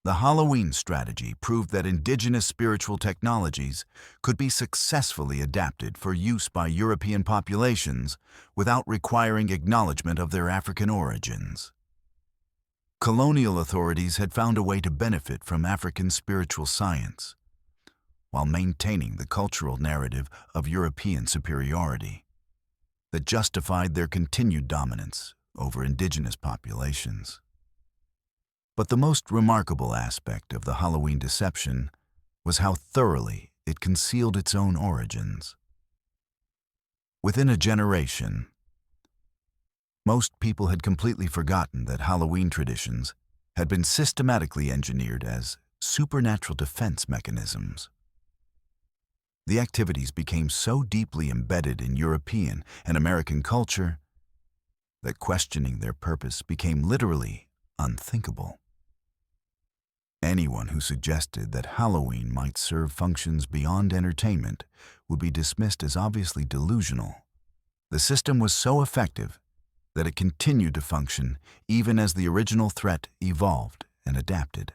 the Halloween strategy proved that indigenous spiritual technologies could be successfully adapted for use by European populations without requiring acknowledgement of their African origins. Colonial authorities had found a way to benefit from African spiritual science while maintaining the cultural narrative of European superiority that justified their continued dominance over indigenous populations. But the most remarkable aspect of the Halloween deception was how thoroughly it concealed its own origins. Within a generation, most people had completely forgotten that Halloween traditions had been systematically engineered as supernatural defense mechanisms. The activities became so deeply embedded in European and American culture that questioning their purpose became literally unthinkable. Anyone who suggested that Halloween might serve functions beyond entertainment would be dismissed as obviously delusional. The system was so effective that it continued to function even as the original threat evolved and adapted.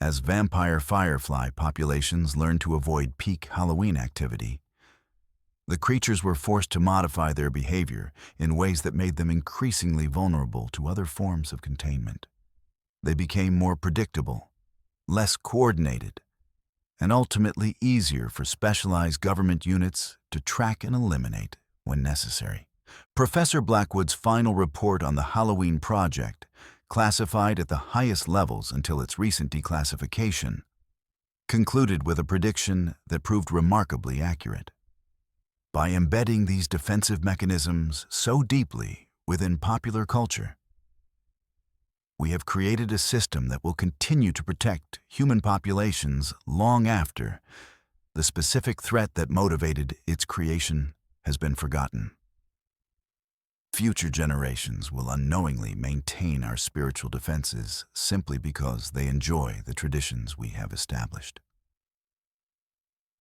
As vampire firefly populations learned to avoid peak Halloween activity, the creatures were forced to modify their behavior in ways that made them increasingly vulnerable to other forms of containment. They became more predictable, less coordinated, and ultimately easier for specialized government units to track and eliminate when necessary. Professor Blackwood's final report on the Halloween Project, classified at the highest levels until its recent declassification, concluded with a prediction that proved remarkably accurate. By embedding these defensive mechanisms so deeply within popular culture, we have created a system that will continue to protect human populations long after the specific threat that motivated its creation has been forgotten. Future generations will unknowingly maintain our spiritual defenses simply because they enjoy the traditions we have established.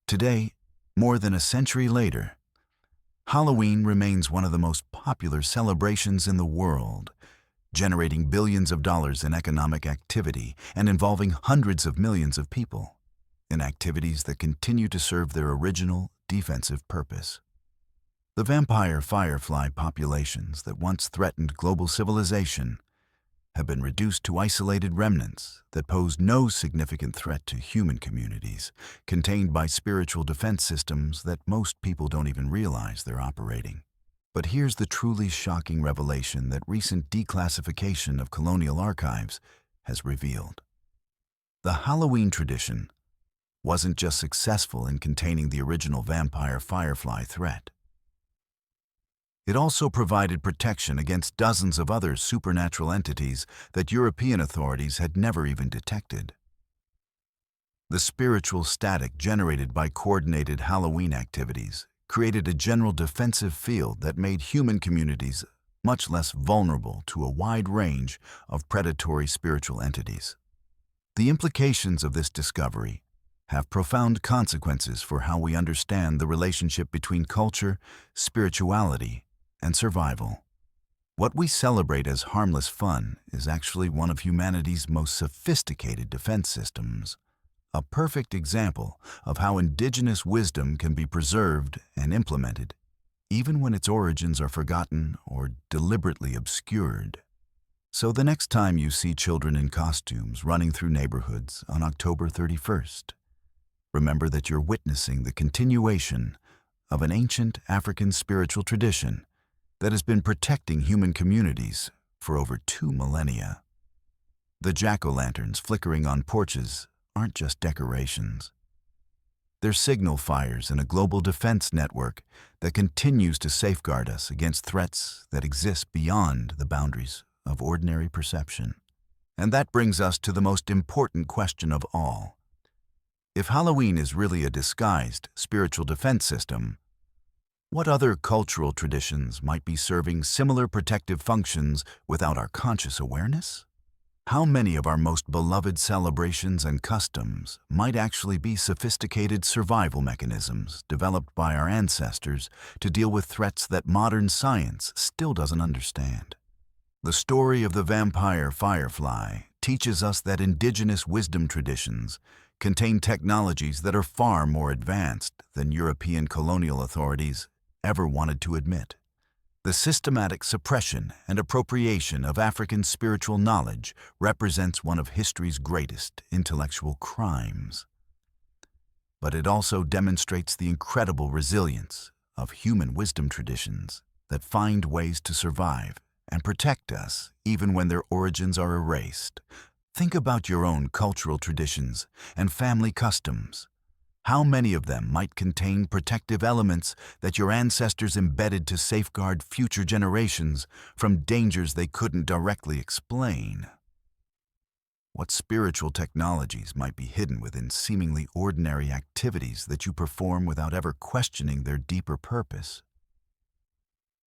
Today, more than a century later, Halloween remains one of the most popular celebrations in the world, generating billions of dollars in economic activity and involving hundreds of millions of people in activities that continue to serve their original defensive purpose. The vampire firefly populations that once threatened global civilization have been reduced to isolated remnants that pose no significant threat to human communities, contained by spiritual defense systems that most people don't even realize they're operating. But here's the truly shocking revelation that recent declassification of colonial archives has revealed. The Halloween tradition wasn't just successful in containing the original vampire firefly threat. It also provided protection against dozens of other supernatural entities that European authorities had never even detected. The spiritual static generated by coordinated Halloween activities created a general defensive field that made human communities much less vulnerable to a wide range of predatory spiritual entities. The implications of this discovery have profound consequences for how we understand the relationship between culture, spirituality, and survival. What we celebrate as harmless fun is actually one of humanity's most sophisticated defense systems, a perfect example of how indigenous wisdom can be preserved and implemented, even when its origins are forgotten or deliberately obscured. So the next time you see children in costumes running through neighborhoods on October 31st, remember that you're witnessing the continuation of an ancient African spiritual tradition that has been protecting human communities for over 2 millennia. The jack-o'-lanterns flickering on porches aren't just decorations. They're signal fires in a global defense network that continues to safeguard us against threats that exist beyond the boundaries of ordinary perception. And that brings us to the most important question of all. If Halloween is really a disguised spiritual defense system, what other cultural traditions might be serving similar protective functions without our conscious awareness? How many of our most beloved celebrations and customs might actually be sophisticated survival mechanisms developed by our ancestors to deal with threats that modern science still doesn't understand? The story of the vampire firefly teaches us that indigenous wisdom traditions contain technologies that are far more advanced than European colonial authorities ever wanted to admit. The systematic suppression and appropriation of African spiritual knowledge represents one of history's greatest intellectual crimes. But it also demonstrates the incredible resilience of human wisdom traditions that find ways to survive and protect us even when their origins are erased. Think about your own cultural traditions and family customs. How many of them might contain protective elements that your ancestors embedded to safeguard future generations from dangers they couldn't directly explain? What spiritual technologies might be hidden within seemingly ordinary activities that you perform without ever questioning their deeper purpose?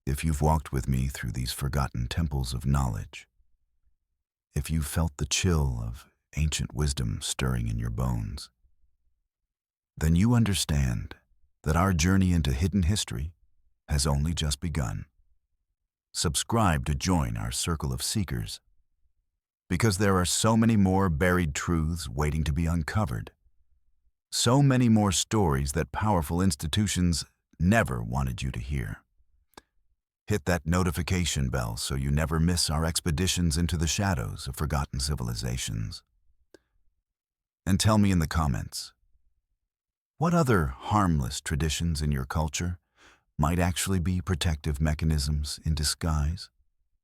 If you've walked with me through these forgotten temples of knowledge, if you've felt the chill of ancient wisdom stirring in your bones, then you understand that our journey into hidden history has only just begun. Subscribe to join our circle of seekers, because there are so many more buried truths waiting to be uncovered, so many more stories that powerful institutions never wanted you to hear. Hit that notification bell so you never miss our expeditions into the shadows of forgotten civilizations. And tell me in the comments, what other harmless traditions in your culture might actually be protective mechanisms in disguise?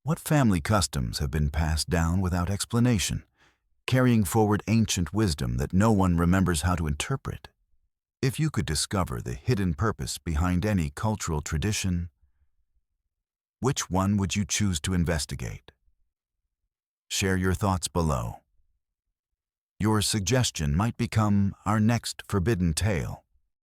What family customs have been passed down without explanation, carrying forward ancient wisdom that no one remembers how to interpret? If you could discover the hidden purpose behind any cultural tradition, which one would you choose to investigate? Share your thoughts below. Your suggestion might become our next forbidden tale.